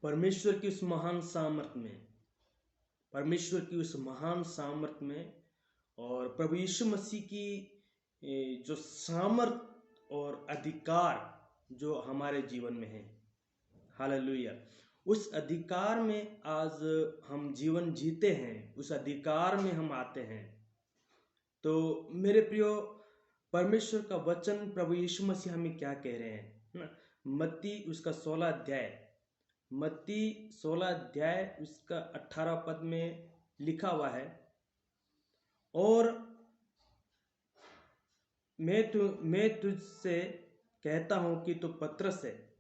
परमेश्वर की उस महान सामर्थ में, परमेश्वर की उस महान सामर्थ में और प्रभु यीशु मसीह की जो सामर्थ और अधिकार जो हमारे जीवन में है, हालेलुया, उस अधिकार में आज हम जीवन जीते हैं, उस अधिकार में हम आते हैं। तो मेरे प्रियो, परमेश्वर का वचन प्रभु यीशु मसीह हमें क्या कह रहे हैं ना, मत्ती उसका 16 अध्याय, मत्ती 16 अध्याय उसका 18 पद में लिखा हुआ है, और मैं तुझसे कहता हूं कि तू पतरस है,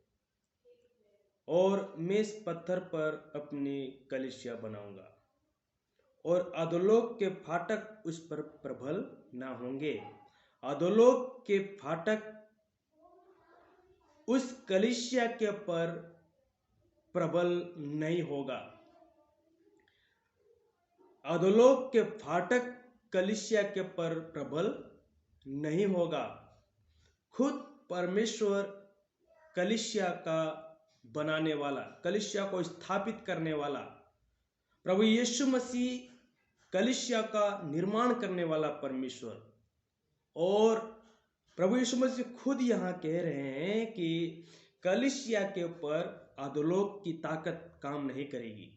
और मैं इस पत्थर पर अपनी कलीसिया बनाऊंगा, और अधोलोक के फाटक उस पर प्रबल ना होंगे। अधोलोक के फाटक उस कलीसिया के पर प्रबल नहीं होगा। अधोलोक के फाटक कलीसिया के पर प्रबल नहीं होगा। खुद परमेश्वर कलीसिया का बनाने वाला, कलीसिया को स्थापित करने वाला, प्रभु यीशु मसीह कलीसिया का निर्माण करने वाला परमेश्वर, और प्रभु यीशु मसीह खुद यहाँ कह रहे हैं कि कलीसिया के ऊपर अधोलोक की ताकत काम नहीं करेगी।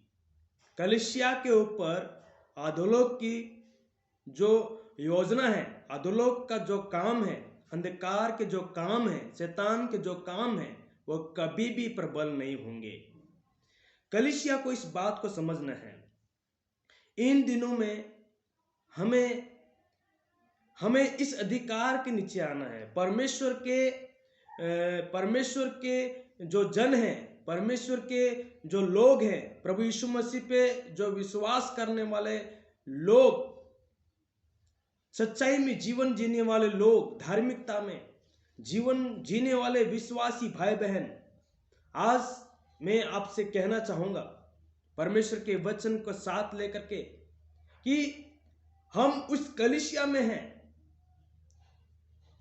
कलीसिया के ऊपर अधोलोक की जो योजना है, अधोलोक का जो काम है, अंधकार के जो काम है, शैतान के जो काम है, वो कभी भी प्रबल नहीं होंगे। कलीसिया को इस बात को समझना है। इन दिनों में हमें इस अधिकार के नीचे आना है। परमेश्वर के जो जन हैं, परमेश्वर के जो लोग हैं, प्रभु यीशु मसीह पे जो विश्वास करने वाले लोग, सच्चाई में जीवन जीने वाले लोग, धार्मिकता में जीवन जीने वाले विश्वासी भाई बहन, आज मैं आपसे कहना चाहूंगा परमेश्वर के वचन को साथ लेकर के कि हम उस कलीसिया में हैं,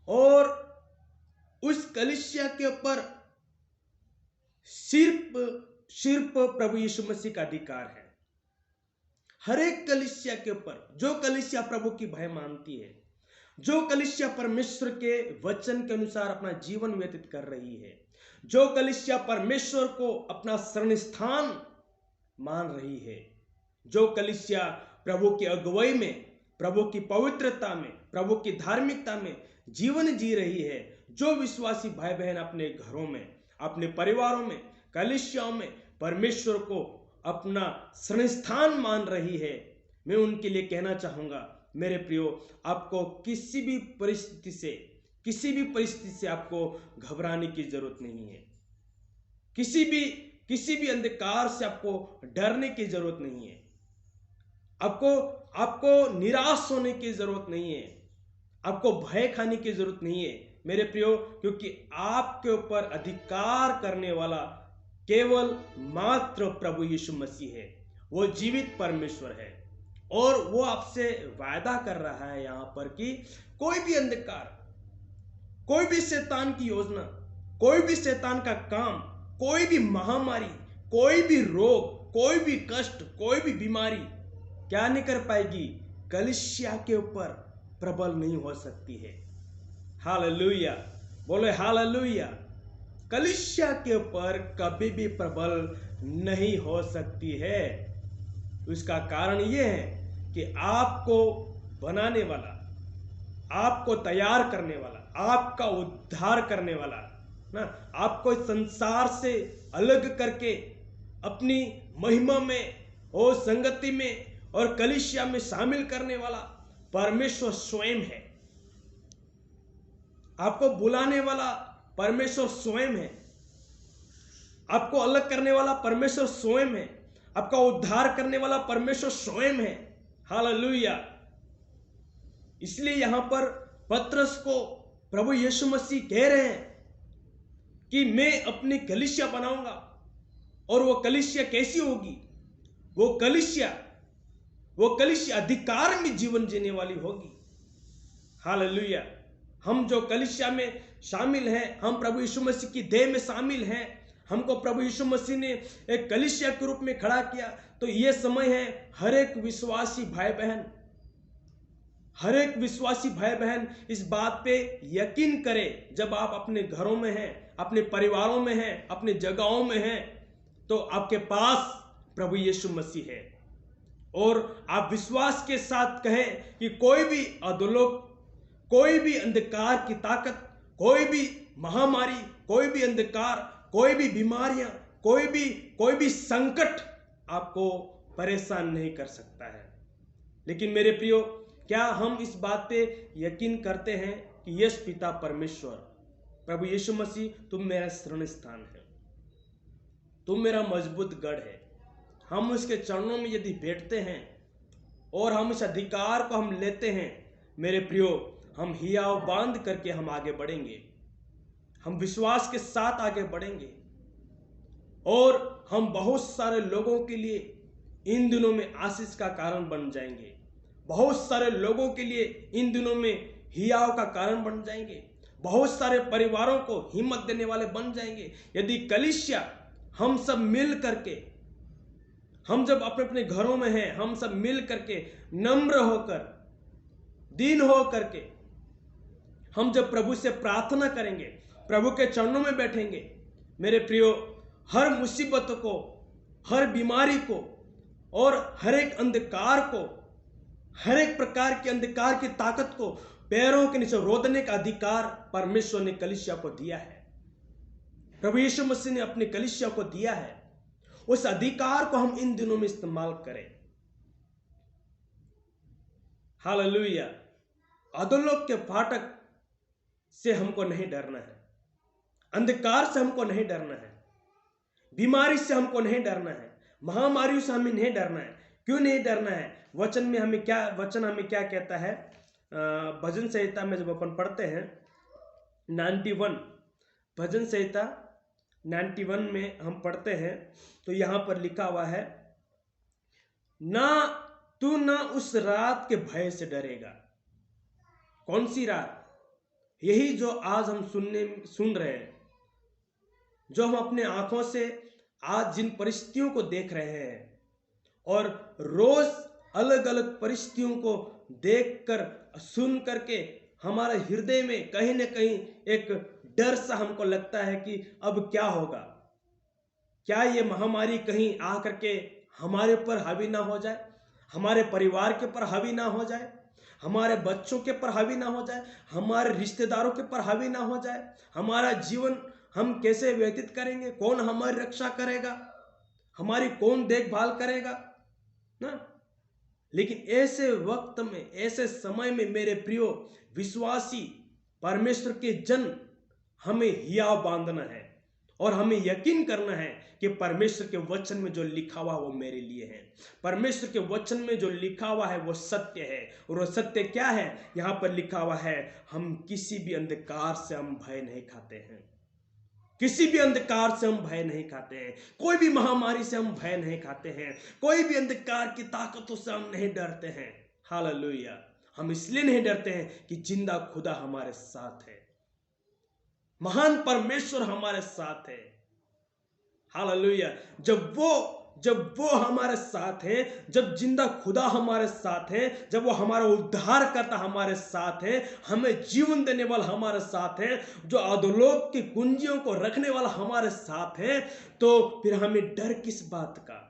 और उस कलीसिया के ऊपर सिर्फ प्रभु यीशु मसीह का अधिकार है। हर एक कलीसिया के ऊपर, जो कलीसिया प्रभु की भय मानती है, जो कलीसिया परमेश्वर के वचन के अनुसार अपना जीवन व्यतीत कर रही है, जो कलीसिया परमेश्वर को अपना शरण स्थान मान रही है, जो कलीसिया प्रभु की अगुवाई में, प्रभु की पवित्रता में, प्रभु की धार्मिकता में जीवन जी रही है, जो विश्वासी भाई बहन अपने घरों में, अपने परिवारों में, कलीसियाओं में परमेश्वर को अपना शरण स्थान मान रही है, मैं उनके लिए कहना चाहूंगा, मेरे प्रियो, आपको किसी भी परिस्थिति से आपको घबराने की जरूरत नहीं है। किसी भी अंधकार से आपको डरने की जरूरत नहीं है। आपको निराश होने की जरूरत नहीं है। आपको भय खाने की जरूरत नहीं है मेरे प्रियो, क्योंकि आपके ऊपर अधिकार करने वाला केवल मात्र प्रभु यीशु मसीह है। वो जीवित परमेश्वर है, और वो आपसे वायदा कर रहा है यहां पर कि कोई भी अंधकार, कोई भी शैतान की योजना, कोई भी शैतान का काम, कोई भी महामारी, कोई भी रोग, कोई भी कष्ट, कोई भी बीमारी क्या नहीं कर पाएगी, कलीसिया के ऊपर प्रबल नहीं हो सकती है। हालेलुया, बोले हालेलुया। कलीसिया के ऊपर कभी भी प्रबल नहीं हो सकती है। उसका कारण यह है कि आपको बनाने वाला, आपको तैयार करने वाला, आपका उद्धार करने वाला ना, आपको इस संसार से अलग करके अपनी महिमा में और संगति में और कलीसिया में शामिल करने वाला परमेश्वर स्वयं है। आपको बुलाने वाला परमेश्वर स्वयं है। आपको अलग करने वाला परमेश्वर स्वयं है। आपका उद्धार करने वाला परमेश्वर स्वयं है। हालेलुया। इसलिए यहां पर पतरस को प्रभु यीशु मसीह कह रहे हैं कि मैं अपनी कलीसिया बनाऊंगा, और वो कलीसिया कैसी होगी? वो कलीसिया अधिकार में जीवन जीने वाली होगी। हालेलुया। हम जो कलीसिया में शामिल हैं, हम प्रभु यीशु मसीह की देह में शामिल हैं, हमको प्रभु यीशु मसीह ने एक कलीसिया के रूप में खड़ा किया। तो ये समय है हर एक विश्वासी भाई बहन, हर एक विश्वासी भाई बहन इस बात पे यकीन करे, जब आप अपने घरों में हैं, अपने परिवारों में हैं, अपने जगहों में हैं, तो आपके पास प्रभु यीशु मसीह है। और आप विश्वास के साथ कहें कि कोई भी अधोलोक, कोई भी अंधकार की ताकत, कोई भी महामारी, कोई भी अंधकार, कोई भी बीमारियां, कोई भी संकट आपको परेशान नहीं कर सकता है। लेकिन मेरे प्रियो, क्या हम इस बात पे यकीन करते हैं कि यस पिता परमेश्वर, प्रभु यीशु मसीह, तुम मेरा शरण स्थान है, तुम मेरा मजबूत गढ़ है। हम उसके चरणों में यदि बैठते हैं और हम इस अधिकार को हम लेते हैं, मेरे प्रियो, हम हियाव बांध करके हम आगे बढ़ेंगे, हम विश्वास के साथ आगे बढ़ेंगे और हम बहुत सारे लोगों के लिए इन दिनों में आशीष का कारण बन जाएंगे। बहुत सारे लोगों के लिए इन दिनों में हियाव का कारण बन जाएंगे। बहुत सारे परिवारों को हिम्मत देने वाले बन जाएंगे यदि कलीसिया, हम सब मिल करके, हम जब अपने अपने घरों में हैं, हम सब मिल करके नम्र होकर, दीन हो करके, हम जब प्रभु से प्रार्थना करेंगे, प्रभु के चरणों में बैठेंगे, मेरे प्रियो, हर मुसीबत को, हर बीमारी को और हर एक अंधकार को, हर एक प्रकार के अंधकार की ताकत को पैरों के नीचे रोदने का अधिकार परमेश्वर ने कलीसिया को दिया है। प्रभु यीशु मसीह ने अपने कलीसिया को दिया है। उस अधिकार को हम इन दिनों में इस्तेमाल करें। हालेलुया। अधोलोक के फाटक से हमको नहीं डरना है, अंधकार से हमको नहीं डरना है, बीमारी से हमको नहीं डरना है, महामारियों से हमें नहीं डरना है। क्यों नहीं डरना है? वचन हमें क्या कहता है? भजन संहिता में जब अपन पढ़ते हैं 91, भजन संहिता 91 में हम पढ़ते हैं तो यहां पर लिखा हुआ है, तू ना उस रात के भय से डरेगा। कौन सी रात? यही जो आज हम सुन रहे हैं, जो हम अपने आंखों से आज जिन परिस्थितियों को देख रहे हैं और रोज अलग अलग परिस्थितियों को देखकर, सुन करके हमारे हृदय में कहीं ना कहीं एक डर सा हमको लगता है कि अब क्या होगा, क्या ये महामारी कहीं आ करके हमारे पर हावी ना हो जाए, हमारे परिवार के पर हावी ना हो जाए, हमारे बच्चों के पर हावी ना हो जाए, हमारे रिश्तेदारों के पर हावी ना हो जाए। हमारा जीवन हम कैसे व्यतीत करेंगे? कौन हमारी रक्षा करेगा? हमारी कौन देखभाल करेगा ना? लेकिन ऐसे वक्त में, ऐसे समय में मेरे प्रियो विश्वासी परमेश्वर के जन, हमें हियाव बांधना है और हमें यकीन करना है कि परमेश्वर के वचन में जो लिखा हुआ वो मेरे लिए है। परमेश्वर के वचन में जो लिखा हुआ है वो सत्य है। और वो सत्य क्या है? यहां पर लिखा हुआ है, हम किसी भी अंधकार से हम भय नहीं खाते हैं, किसी भी अंधकार से हम भय नहीं खाते हैं, कोई भी महामारी से हम भय नहीं खाते हैं, कोई भी अंधकार की ताकतों से हम नहीं डरते हैं। हालेलुया। हम इसलिए नहीं डरते हैं कि जिंदा खुदा हमारे साथ है, महान परमेश्वर हमारे साथ है। हालेलुया। जब वो हमारे साथ है, जब जिंदा खुदा हमारे साथ है, जब वो हमारा उद्धार करता हमारे साथ है, हमें जीवन देने वाला हमारे साथ है, जो अधोलोक की कुंजियों को रखने वाला हमारे साथ है, तो फिर हमें डर किस बात का?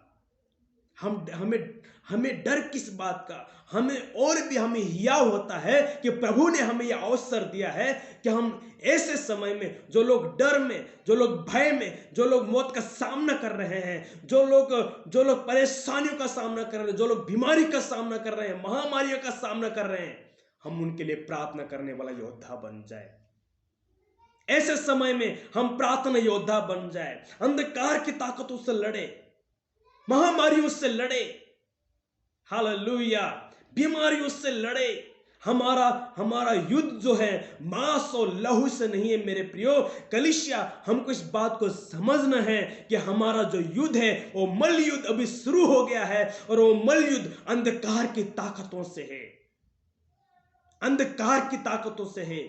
हमें डर किस बात का? हमें हियाव होता है कि प्रभु ने हमें यह अवसर दिया है कि हम ऐसे समय में, जो लोग डर में, जो लोग भय में, जो लोग मौत का सामना कर रहे हैं, जो लोग परेशानियों का सामना कर रहे हैं, जो लोग बीमारी का सामना कर रहे हैं, महामारियों का सामना कर रहे हैं, हम उनके लिए प्रार्थना करने वाला योद्धा बन जाए। ऐसे समय में हम प्रार्थना योद्धा बन जाए, अंधकार की ताकतों से लड़े, महामारियों से लड़े, हालेलुया, बीमारियों से लड़े। हमारा युद्ध जो है मांस और लहू से नहीं है मेरे प्रियो। कलीसिया, हमको इस बात को समझना है कि हमारा जो युद्ध है वो मल युद्ध अभी शुरू हो गया है, और वो मल युद्ध अंधकार की ताकतों से है, अंधकार की ताकतों से है।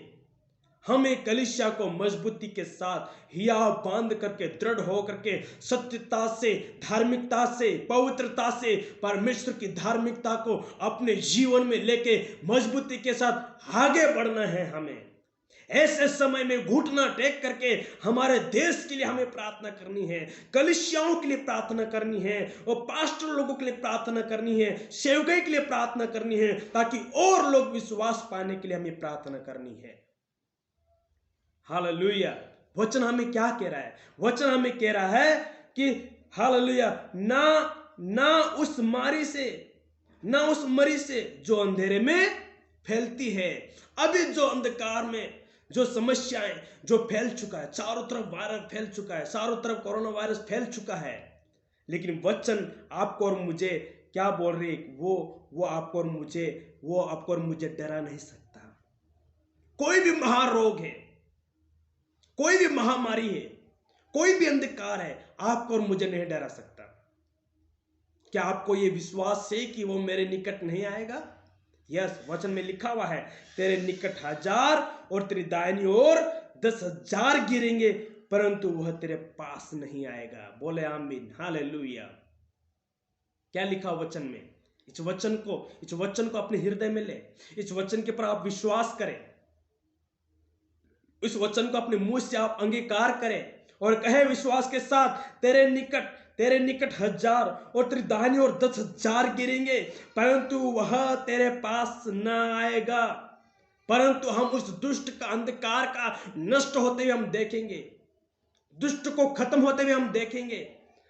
हमें कलीसिया को मजबूती के साथ हिया बांध करके, दृढ़ हो करके, सत्यता से, धार्मिकता से, पवित्रता से, परमेश्वर की धार्मिकता को अपने जीवन में लेके मजबूती के साथ आगे बढ़ना है। हमें ऐसे समय में घुटना टेक करके हमारे देश के लिए हमें प्रार्थना करनी है, कलीसियाओं के लिए प्रार्थना करनी है, और पास्टर लोगों के लिए प्रार्थना करनी है, सेवकाई के लिए प्रार्थना करनी है, ताकि और लोग विश्वास पाने के लिए हमें प्रार्थना करनी है। हालेलुया। वचन हमें क्या कह रहा है? वचन हमें कह रहा है कि हालेलुया, ना उस मरी से जो अंधेरे में फैलती है। अभी जो अंधकार में जो समस्याएं जो फैल चुका है, चारों तरफ वायरस फैल चुका है, चारों तरफ कोरोना वायरस फैल चुका है, लेकिन वचन आपको और मुझे क्या बोल रही है? वो आपको और मुझे डरा नहीं सकता। कोई भी महारोग है, कोई भी महामारी है, कोई भी अंधकार है, आपको और मुझे नहीं डरा सकता। क्या आपको यह विश्वास है कि वो मेरे निकट नहीं आएगा? यस, वचन में लिखा हुआ है, तेरे निकट 1000 और तेरी दाहिनी ओर 10,000 गिरेंगे, परंतु वह तेरे पास नहीं आएगा। बोले आमीन, हालेलुया। क्या लिखा वचन में? इस वचन को अपने हृदय में ले, इस वचन के पर आप विश्वास करें, इस वचन को अपने मुंह से आप अंगीकार करें और कहे विश्वास के साथ, तेरे निकट 1000 और तेरी दाहिनी ओर 10,000 गिरेंगे, परंतु वह तेरे पास न आएगा। परंतु हम उस दुष्ट का, अंधकार का नष्ट होते हुए हम देखेंगे, दुष्ट को खत्म होते हुए हम देखेंगे,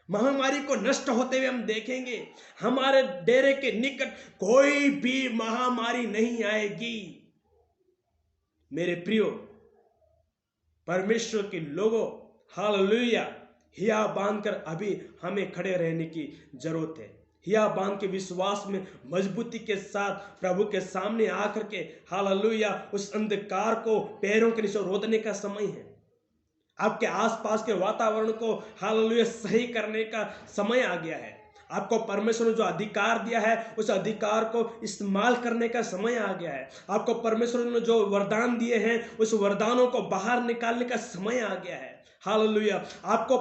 महामारी को नष्ट होते हुए हम देखेंगे। हमारे डेरे के निकट कोई भी महामारी नहीं आएगी। मेरे प्रियो परमेश्वर के लोगों, हालेलुया, हिया बांधकर अभी हमें खड़े रहने की जरूरत है। हिया बांध के विश्वास में मजबूती के साथ प्रभु के सामने आकर के हालेलुया उस अंधकार को पैरों के नीचे रोदने का समय है। आपके आसपास के वातावरण को हालेलुया सही करने का समय आ गया है। आपको परमेश्वर ने जो अधिकार दिया है उस अधिकार को इस्तेमाल करने का समय आ गया है। आपको परमेश्वर ने जो वरदान दिए हैं उस वरदानों को बाहर निकालने का समय आ गया है। हालेलुया। आपको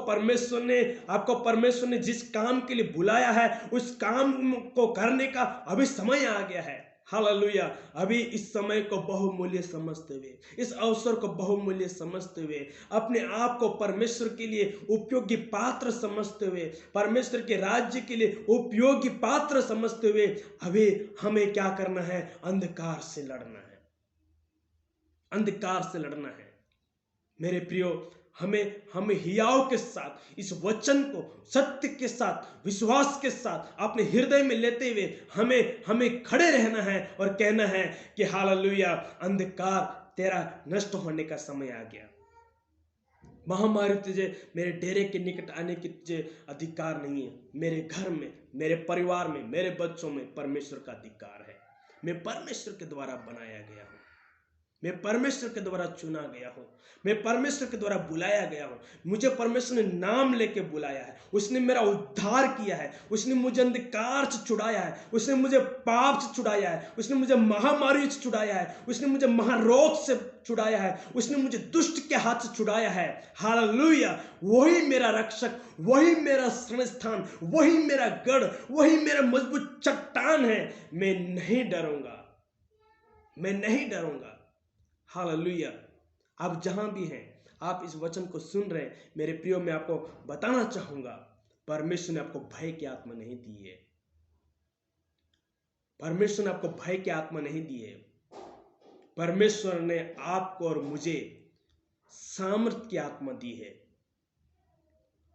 परमेश्वर ने जिस काम के लिए बुलाया है उस काम को करने का अभी समय आ गया है। हालेलुया। अभी इस समय को बहुमूल्य समझते हुए, इस अवसर को बहुमूल्य समझते हुए, अपने आप को परमेश्वर के लिए उपयोगी पात्र समझते हुए, परमेश्वर के राज्य के लिए उपयोगी पात्र समझते हुए अभी हमें क्या करना है? अंधकार से लड़ना है, अंधकार से लड़ना है। मेरे प्रियो, हमें हियाव के साथ इस वचन को सत्य के साथ, विश्वास के साथ अपने हृदय में लेते हुए हमें खड़े रहना है और कहना है कि हालेलुया, अंधकार तेरा नष्ट होने का समय आ गया। महामारी तुझे मेरे डेरे के निकट आने की तुझे अधिकार नहीं है। मेरे घर में, मेरे परिवार में, मेरे बच्चों में परमेश्वर का अधिकार है। मैं परमेश्वर के द्वारा बनाया गया हूं, मैं परमेश्वर के द्वारा चुना गया हूं, मैं परमेश्वर के द्वारा बुलाया गया हूं। मुझे परमेश्वर ने नाम लेके बुलाया है, उसने मेरा उद्धार किया है, उसने मुझे अंधकार से छुड़ाया है, उसने मुझे पाप से छुड़ाया है, उसने मुझे महामारी से छुड़ाया है, उसने मुझे महारोग से छुड़ाया है, उसने मुझे दुष्ट के हाथ से छुड़ाया है। हालेलुया। वही मेरा रक्षक, वही मेरा शरणस्थान, वही मेरा गढ़, वही मेरा मजबूत चट्टान है। मैं नहीं डरूंगा, मैं नहीं डरूंगा। हालेलुया। आप जहां भी हैं, आप इस वचन को सुन रहे हैं, मेरे प्रियो, मैं आपको बताना चाहूंगा, परमेश्वर ने आपको भय की आत्मा नहीं दी है। परमेश्वर ने आपको भय की आत्मा नहीं दी है। परमेश्वर ने आपको और मुझे सामर्थ की आत्मा दी है।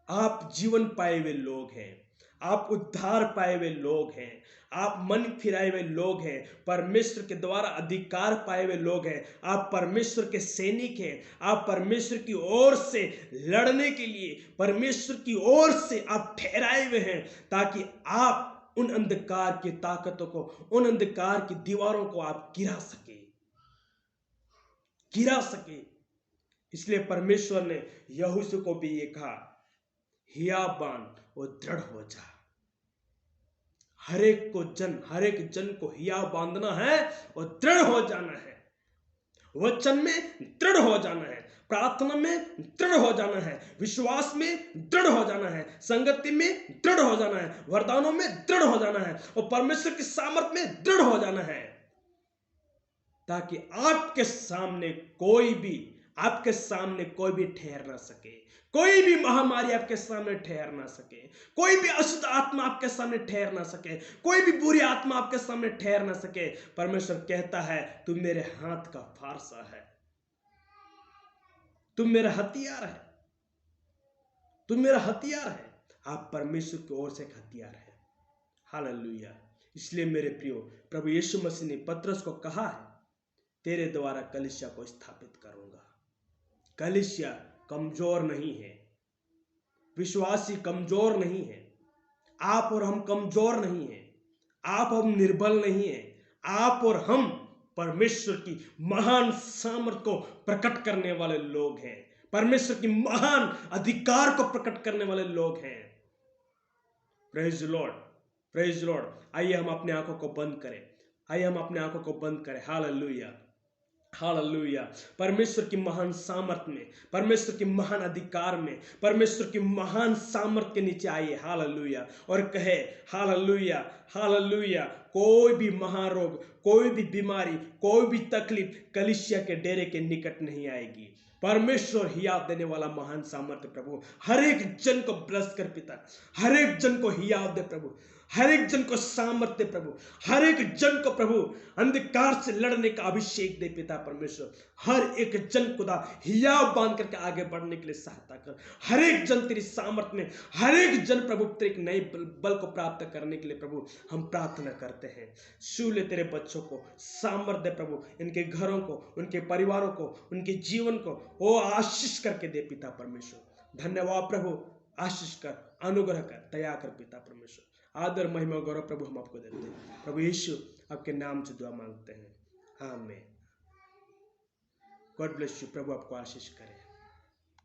आप जीवन पाए हुए लोग हैं, आप उद्धार पाए हुए लोग हैं, आप मन फिराए हुए लोग हैं, परमेश्वर के द्वारा अधिकार पाए हुए लोग हैं, आप परमेश्वर के सैनिक हैं। आप परमेश्वर की ओर से लड़ने के लिए परमेश्वर की ओर से आप ठहराए हुए हैं, ताकि आप उन अंधकार की ताकतों को, उन अंधकार की दीवारों को आप गिरा सके। इसलिए परमेश्वर ने यहोशू को भी ये कहा, हिया बांध और दृढ़ हो जा। हर एक जन को हिया बांधना है और दृढ़ हो जाना है। वचन में दृढ़ हो जाना है, प्रार्थना में दृढ़ हो जाना है, विश्वास में दृढ़ हो जाना है, संगति में दृढ़ हो जाना है, वरदानों में दृढ़ हो जाना है और परमेश्वर की सामर्थ में दृढ़ हो जाना है, ताकि आपके सामने कोई भी ठहर ना सके, कोई भी महामारी आपके सामने ठहर ना सके, कोई भी अशुद्ध आत्मा आपके सामने ठहर ना सके, कोई भी बुरी आत्मा आपके सामने ठहर ना सके। परमेश्वर कहता है तू मेरे हाथ का फारसा है, तू मेरा हथियार है, तू मेरा हथियार है। आप परमेश्वर की ओर से एक हथियार है। हालेलुया। इसलिए मेरे प्रियो, प्रभु यीशु मसीह ने पतरस को कहा है तेरे द्वारा कलीसिया को स्थापित करूंगा। कलीसिया कमजोर नहीं है, विश्वासी कमजोर नहीं है, आप और हम कमजोर नहीं है, आप हम निर्बल नहीं है, आप और हम परमेश्वर की महान सामर्थ को प्रकट करने वाले लोग हैं, परमेश्वर की महान अधिकार को प्रकट करने वाले लोग हैं। Praise Lord, praise Lord. आइए हम अपने आंखों को बंद करें, आइए हम अपने आंखों को बंद करें। Hallelujah, hallelujah. परमेश्वर की महान सामर्थ में, परमेश्वर की महान अधिकार में, परमेश्वर की महान सामर्थ के नीचे आइए। हालेलुया। और कहे हालेलुया, हालेलुया। कोई भी महारोग, कोई भी बीमारी, कोई भी तकलीफ कलीसिया के डेरे के निकट नहीं आएगी। परमेश्वर हियाव देने वाला महान सामर्थ्य प्रभु हर एक जन को ब्लेस कर पिता, हर एक जन को हियाव दे प्रभु, हर एक जन को सामर्थ्य प्रभु, हर एक जन को प्रभु अंधकार से लड़ने का अभिषेक दे पिता परमेश्वर। हर एक जन खुदा हियाव बांध करके आगे बढ़ने के लिए सहायता कर। हर एक जन तेरी सामर्थ्य में, हर एक जन प्रभु तेरे नए बल को प्राप्त करने के लिए प्रभु हम प्रार्थना करते हैं। छू ले तेरे बच्चों को, सामर्थ्य प्रभु, इनके घरों को, उनके परिवारों को, उनके जीवन को ओ आशीष करके दे पिता परमेश्वर। धन्यवाद प्रभु, आशीष कर, अनुग्रह कर, दया कर पिता परमेश्वर। आदर महिमा गौरव प्रभु हम आपको देते हैं। प्रभु यीशु आपके नाम से दुआ मांगते हैं, आमीन। God bless you. प्रभु आपको आशीष करे।